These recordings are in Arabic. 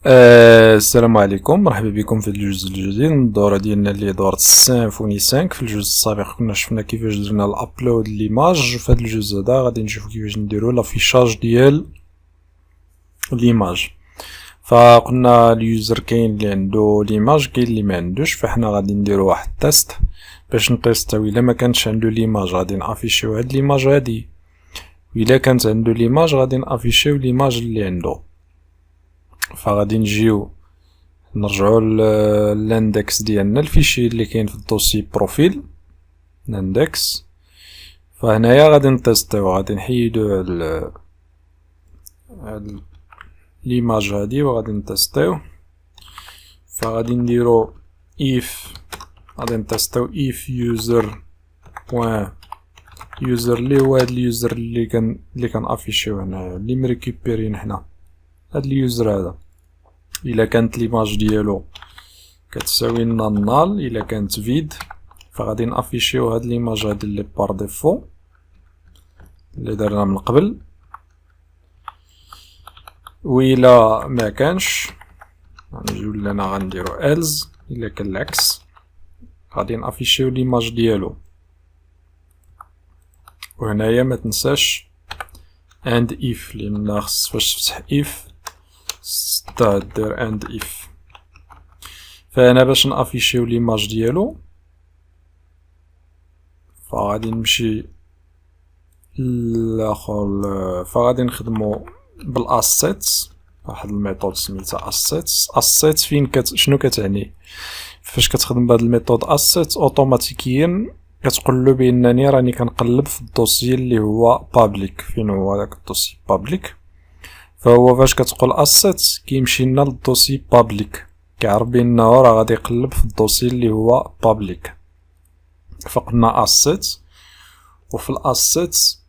السلام عليكم، مرحبا بكم في الجزء الجديد من الدورة ديالنا اللي هي دورة سيمفوني 5. في الجزء السابق كنا شفنا كيفاش درنا الابلود ليماج. في هذا الجزء هذا غادي نشوفو كيفاش نديرو لافيشاج ديال ليماج. فقلنا اليوزر كاين اللي عنده ليماج كاين اللي ما عندوش، فاحنا غادي نديرو واحد التيست باش نتيستاو الا ما كانش عنده ليماج غادي نافيشيو هاد ليماج هادي، وإلا كانت عنده ليماج غادي نافيشيو ليماج اللي عنده. فغادي نجيو نرجعو للاندكس ديالنا، الفيشي اللي كاين في الدوسي بروفيل الاندكس. فهنايا غادي نتيستيو، غادي نحيدو هاد ليماج هادي وغادي نتيستيو. فغادي نديرو if، غادي نتيستيو if user point user اللي هو هاد اليوزر اللي كان افيشيو هنايا اللي مريكوبيرين حنا، هاد اليوزر هذا الا كانت ليماج ديالو كتساوي لنا نال، الا كانت فيد فغادي نافيشيو هاد ليماج هادي اللي بار ديفو اللي درنا من قبل، وإلا ما كانش غنجيو لهنا غنديرو else. الا كان العكس غادي نافيشيو ليماج ديالو. وهنايا ما تنساش and if، لان خص فاش تفتح if دير and if. فانا باش نافيشيو ليماج ديالو فغادي نمشي لاخر، فغادي نخدمو بالاسيتس، واحد الميثود سميتها اسيتس فين شنو كتعني؟ فاش كتخدم بهاد الميثود اسيتس اوتوماتيكيا كتقول بانني راني كنقلب في الدوسيي اللي هو بابليك. فين هو داك الدوسيي بابليك؟ فهو فاش كتقول اسيتس كيمشي لنا للدوسيي بابليك، كيعرف بانه راه غادي يقلب في الدوسيي اللي هو بابليك. فقلنا اسيتس، وفي الاسيتس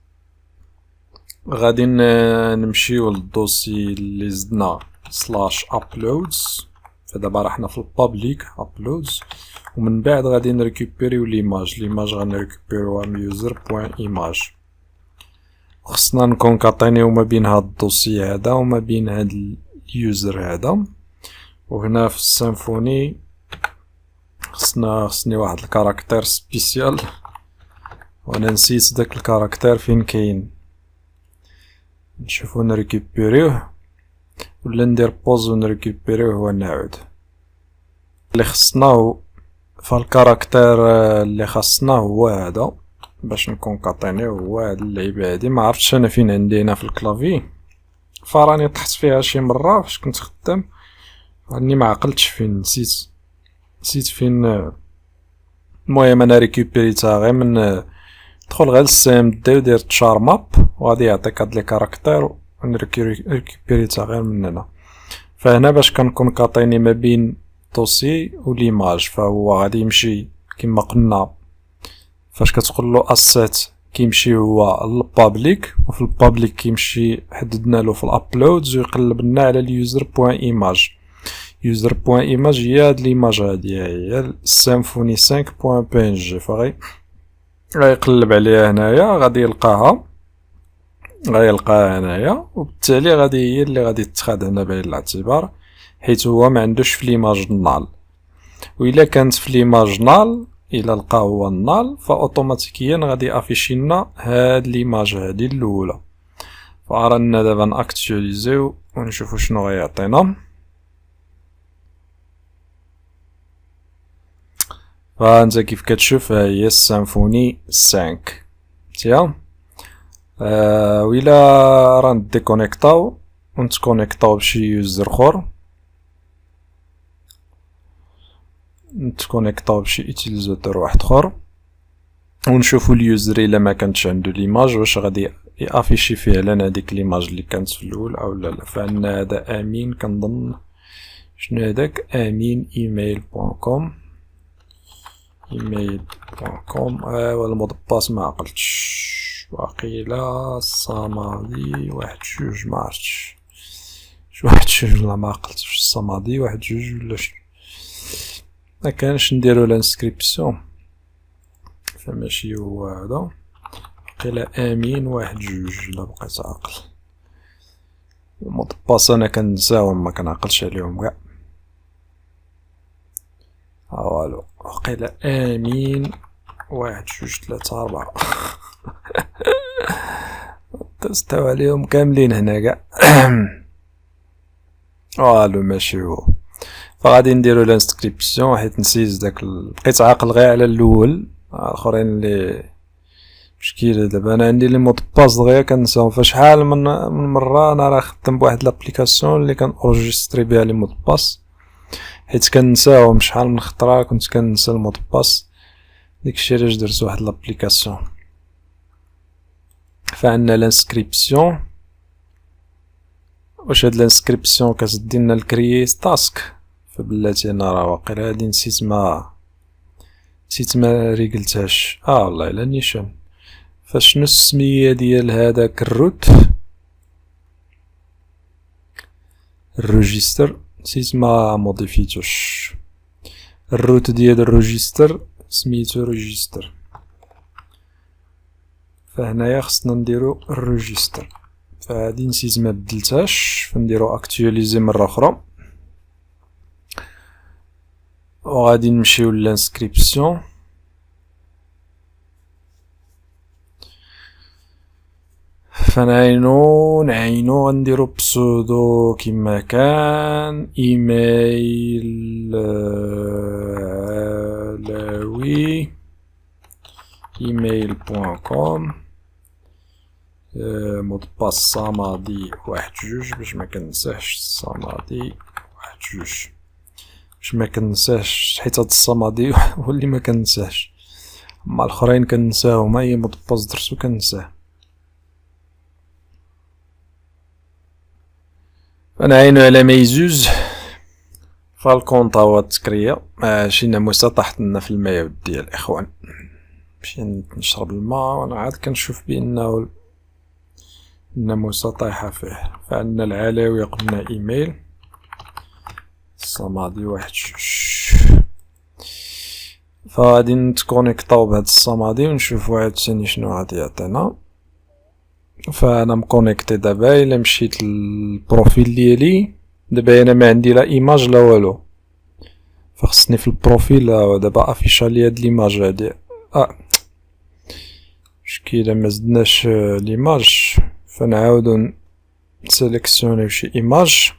غادي نمشيو للدوسي اللي زدنا سلاش ابلودز. فدابا راحنا في البابليك ابلودز، ومن بعد غادي نريكوبيريو ليماج غنريكوبيروها من يوزر بوين ايماج. خصنا نكونكاتينيو ما بين هاد الدوسي هذا وما بين هاد اليوزر هذا. وهنا في السيمفوني خصني واحد الكاركتير سبيسيال، وانا نسيت داك الكاركتير فين كاين. نشوفو نريكوبيريوه ولا ندير بوز ونريكوبيريوه ونعود. اللي خصنا فالكاركتير اللي خصنا هو هذا باش نكونكاتينيو، هو هاد اللعيبه هادي. ما عرفتش انا فين عندي هنا في الكلافي، فراني طحت فيها شي مره فاش كنت خدام، راني ما عقلتش فين، نسيت فين. المهم انا ريكوبيريتها غير من دخل غير للسي دي ودير تشار ماب وغادي يعطيك هاد لي كاركتير، ونريكوبيريتها غير من هنا. فهنا باش كنكونكاتيني ما بين دوسي و ليماج، فهو غادي يمشي كما قلنا فاش كتقول له اسيت كيمشي هو للبابليك، وفي البابليك كيمشي حددنا له في الابلودز ويقلب لنا على اليوزر بوين ايماج. يوزر بوين ايماج هي هاد ليماج هادي، هي السيمفوني 5 بوين بي ان جي. غيقلب عليها هنايا غادي يلقاها هنايا، وبالتالي غادي هي اللي غادي تتخاد هنا بعين الاعتبار، حيت هو ما عندوش في ليماج نال. وإلا كانت في ليماج نال، إلا لقى هو النال فأوتوماتيكيا غادي افيشي لنا هاد ليماج هادي الأولى. فرانا دابا ناكتواليزيو ونشوفو شنو غيعطينا. فانت كيف كتشوف هي السيمفوني 5 مزيان. وإلا راه نديكونيكطاو ونتكونيكطاو بشي يوزر خور، نتكونيكطاو بشي ايتيليزاتور واحد خور، ونشوفو اليوزر الا ما كانتش عنده ليماج واش غادي يافيشي فعلا هاديك ليماج اللي كانت في الاول او لا. فعندنا هذا امين، كنظن شنو هداك امين ايميل.com ايوا المود باس ما عقلتش، واقيلا الصمادي واحد جوج ما عرفتش واحد جوج ولا ما عقلتش الصمادي واحد جوج ولا شنو. ما كانش نديرو لانسكريبسيون فماشي هو هذا، قيلا امين واحد جوج لا بقيت عاقل. المود باس انا كنساهم ما كنعقلش عليهم كاع. والو وقيلا امين 1 2 3 4 تستوى عليهم كاملين هنا كاع. والو ماشي هو. فغادي نديرو لانسكريبسيون حيت نسيت داك بقيت عاقل غير على الاول، الاخرين اللي مشكلة. دابا انا عندي لي مود باس دغيا كنساهم. فشحال من مرة انا راه خدام بواحد لابليكاسيون اللي كان اورجستري بها لي مود باس حيت كنساهم. شحال من خطرة كنت كنسى المود باس، داكشي علاش درت واحد لابليكاسيون. فعندنا لانسكريبسيون. واش هاد لانسكريبسيون كتدينا الكرييت تاسك؟ فبلاتي انا راه واقيلا هادي نسيت ما ريقلتهاش. والله الا نيشان. فشنو السمية ديال هداك الروت؟ الريجستر نسيت ما موديفيتوش. الروت ديال الريجستر سميتو ريجستر. فهنايا خصنا نديرو الريجستر. فهادي نسيت ما بدلتهاش، فنديرو اكتواليزي مرة اخرى. وغادي نمشيو للانسكريبسيون. فنعينو غنديرو بسودو كيما كان. ايميل علاوي ايميل.com. مود باس صمادي 1 2 باش ما كنساهش. صمادي 1 2 باش ما كنساهش حيت هاد الصمادي هو اللي ما كنساهش. اما الاخرين كنساهم، اي مود باس درتو كنساه. فنعينو على ميزوز. فالكونط هو تكريا. مشينا موسى طاحت لنا في الماء يا ودي الاخوان. مشينا نشرب الماء وانا عاد كنشوف بانه موسى طايحة فيه. فعندنا العلاوي قلنا ايميل الصمادي 1 2. فغادي نتكونيكطاو بهاد الصمادي ونشوفو عاوتاني شنو غادي يعطينا. فانا مكونيكتي دابا. الا مشيت للبروفيل ديالي دابا انا ما عندي لا ايماج لا والو. فخصني في البروفيل دابا افيشا لي هاد ليماج هادي. مشكلة ما زدناش ليماج. فنعاودو نسيليكسيونيو شي ايماج.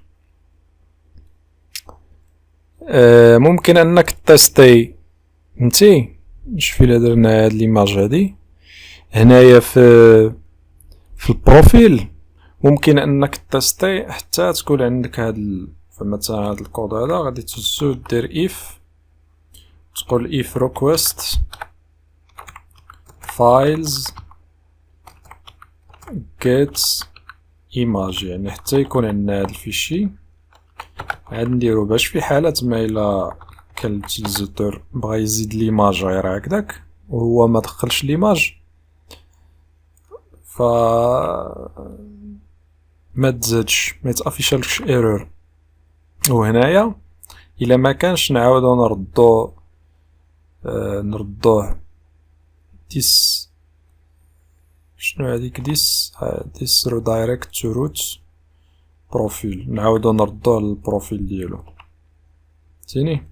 ممكن انك تيستي فهمتي. شوفي الا درنا هاد ليماج هادي هنايا في البروفيل. ممكن انك تيستي حتى تكون عندك هاد فمثلا هاد الكود هذا غادي تهزو دير اف تقول اف ريكويست فايلز get image، يعني حتى يكون عندنا هاد الفيشي. عاد نديرو باش في حالات ما الا كان الوتيليزاتور بغا يزيد ليماج غير هكداك وهو ما دخلش ليماج ف ما تزادش ما يتافيشالكش ايرور. وهنايا الا ما كانش نعاودو نردوه ديس شنو هذيك ديس ريدايركت تو روت بروفيل. نعاودو نردوه للبروفيل ديالو. فهمتيني.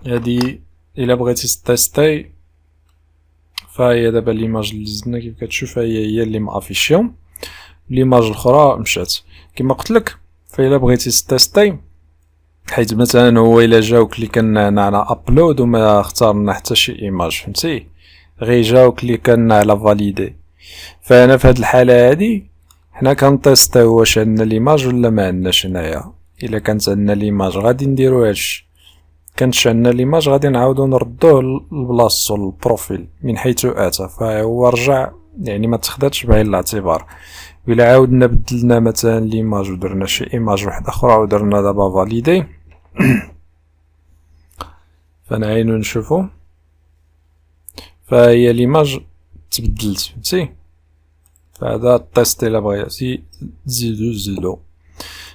هادي الا بغيتي تيستي فهي دابا ليماج اللي زدنا كيف كتشوف هي اللي مافيشيهم. ليماج الاخرى مشات كما قلت لك. فالا بغيتي تيستي حيت مثلا هو الا جاوك لي كان على ابلود وما اختارنا حتى شي ايماج فهمتي غير جاوك لي كان على فاليدي. فانا في هاد الحاله هادي حنا كنتيستيو واش عندنا ليماج ولا ما عندناش. هنايا الا كانت عندنا ليماج غادي نديرو هادشي. كانتش عندنا ليماج غادي نعاودو نردوه لبلاصتو البروفيل من حيث اتى. فهو رجع يعني ما تاخداتش بعين الاعتبار. الا عاودنا بدلنا مثلا ليماج ودرنا شي ايماج واحده اخرى ودرنا دابا فاليدي فنعينو نشوفو فهي ليماج تبدلت فهمتي. فهذا التيست الا بغيتي تزيدو.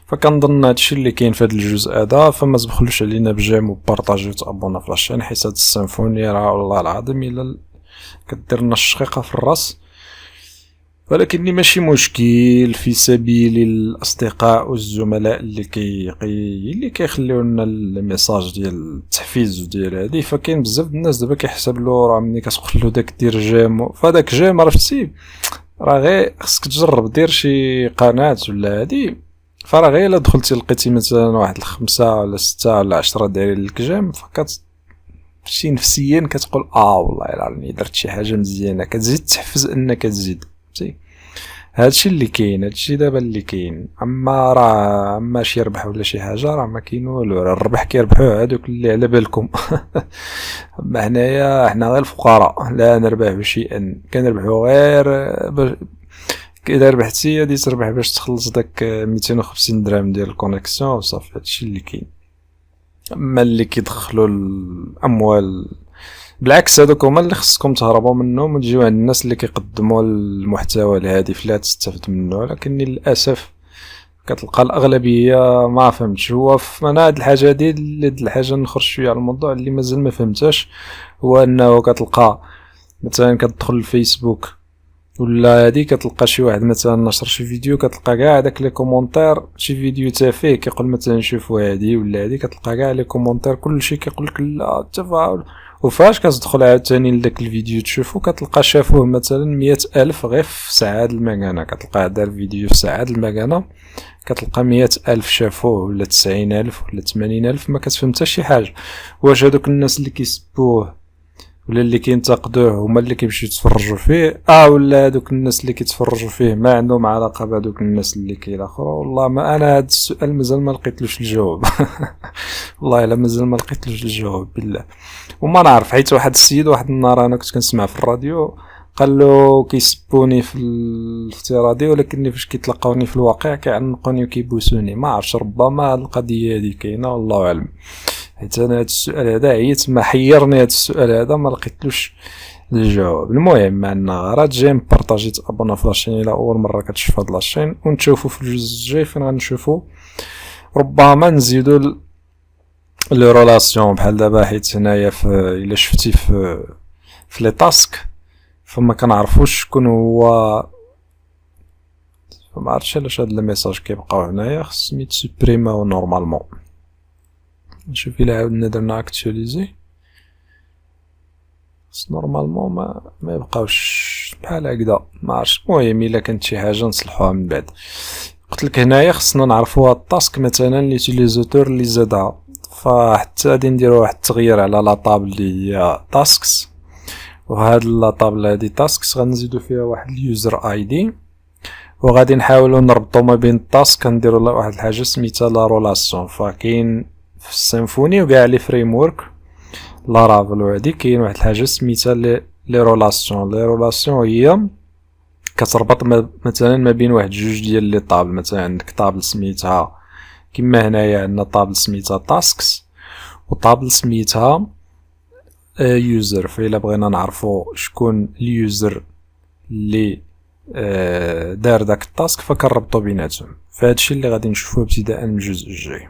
فكنظن هادشي اللي كاين في هاد الجزء هذا. فما تبخلوش علينا بجيم وبارطاجيو وتابونا في لاشين حيت هاد السيمفوني راه والله العظيم الا كدير لنا الشقيقه في الراس. ولكني ماشي مشكل في سبيل الاصدقاء والزملاء اللي كيخليو لنا الميساج ديال التحفيز ديال هادي. فكاين بزاف د الناس دابا كيحسب له راه ملي كتقول له داك دير جيم، فداك جيم عرفتي راه غير خصك تجرب دير شي قناة ولا هادي. فراه غير الا دخلتي لقيتي مثلا واحد الخمسة ولا ستة ولا 10 دايرين لك جيم، شي نفسيا كتقول والله الا راني درت شي حاجه مزيانه، كتزيد تحفز انك تزيد. فهمتي؟ هادشي اللي كاين، هادشي دابا اللي كاين. اما شي ربح ولا شي حاجه راه ما كاين والو، راه الربح كيربحوه هادوك اللي على بالكم. اما حنا غير الفقراء لا نربح بشيئا، كنربحو غير اذا ربحتي غادي تربح باش تخلص داك 250 درهم ديال الكونيكسيون وصافي. هادشي اللي كاين. اما اللي كيدخلوا الاموال بالعكس هذوك هما اللي خصكم تهربوا منهم وتجيو عند الناس اللي كيقدموا المحتوى الهادف اللي تستافد منه. ولكن للاسف كتلقى الاغلبيه ما فهمتش. هو انا هاد الحاجه هاد الحاجه نخرج شويه على الموضوع اللي مازال ما فهمتهاش، هو انه كتلقى مثلا كتدخل الفيسبوك ولا هادي كتلقى شي واحد مثلا نشر شي فيديو، كتلقى كاع داك لي كومونتير شي فيديو تافه كيقول مثلا شوفوا هادي ولا هادي، كتلقى كاع لي كومونتير كلشي كيقول لك لا التفاعل. وفاش كتدخل عاوتاني لداك الفيديو تشوفو كتلقى شافوه مثلا 100,000 غير في ساعة المكانة. كتلقى دار فيديو في ساعة المكانة كتلقى 100,000 شافوه ولا 90,000 ولا 80,000. ما كتفهم حتى شي حاجة. واش هادوك الناس اللي كيسبوه ولا اللي كينتقدوه هما اللي كيمشيو يتفرجوا فيه ولا هادوك الناس اللي كيتفرجوا فيه ما عندهم علاقه بهادوك الناس اللي كيلاخروا؟ والله ما انا هاد السؤال مازال ما لقيتلوش الجواب. والله الا مازال ما لقيتلوش الجواب بالله. وما نعرف حيت واحد السيد واحد النهار انا كنت كنسمع في الراديو قال له كيسبوني في الافتراضي ولكن فاش كيتلقاوني في الواقع كيعنقوني وكيبوسوني. ما عرفتش ربما هاد القضيه هادي كاينه والله اعلم. حيت انا هاد السؤال هذا عييت ما حيرني. هاد السؤال هذا ما لقيتلوش الجواب. المهم عندنا غرات جاي بارطاجي تابونا في لاشين الى اول مره كتشوف هاد لاشين، ونشوفو في الجزء الجاي فين غنشوفو ربما نزيدو لي رولاسيون بحال دابا. حيت هنايا الا شفتي في لي تاسك فما كنعرفوش شكون هو. فما عرفتش علاش هاد الميساج كيبقاو هنايا، خصهم يتسوبريماو نورمالمون. نشوف الى عاودنا درنا اكتواليزي نورمالمون ما يبقاوش بحال هكذا. ما عرفتش. المهم الا كانت شي حاجه نصلحوها من بعد. قلت لك هنايا خصنا نعرفوا هاد التاسك مثلا ليوتيليزاتور اللي زادها، فحتى غادي نديرو واحد التغيير على لا طابل اللي هي تاسكس. وهاد لا طابل هادي تاسكس غنزيدو فيها واحد اليوزر اي دي، وغادي نحاولوا نربطوا ما بين التاسك نديروا واحد الحاجه سميتها لا رولاسيون. فكاين في السيمفوني وكاع لي فريم ورك لارافل وهادي كاين واحد الحاجه سميتها لي رولاسيون هي كتربط مثلا ما بين واحد جوج ديال لي طابل. مثلا عندك طابل سميتها كما هنايا عندنا طابل سميتها تاسكس وطابل سميتها يوزر. فإلا بغينا نعرفو شكون اليوزر اللي دار داك التاسك فكنربطو بيناتهم. فهادشي اللي غادي نشوفوه ابتداء من الجزء الجاي.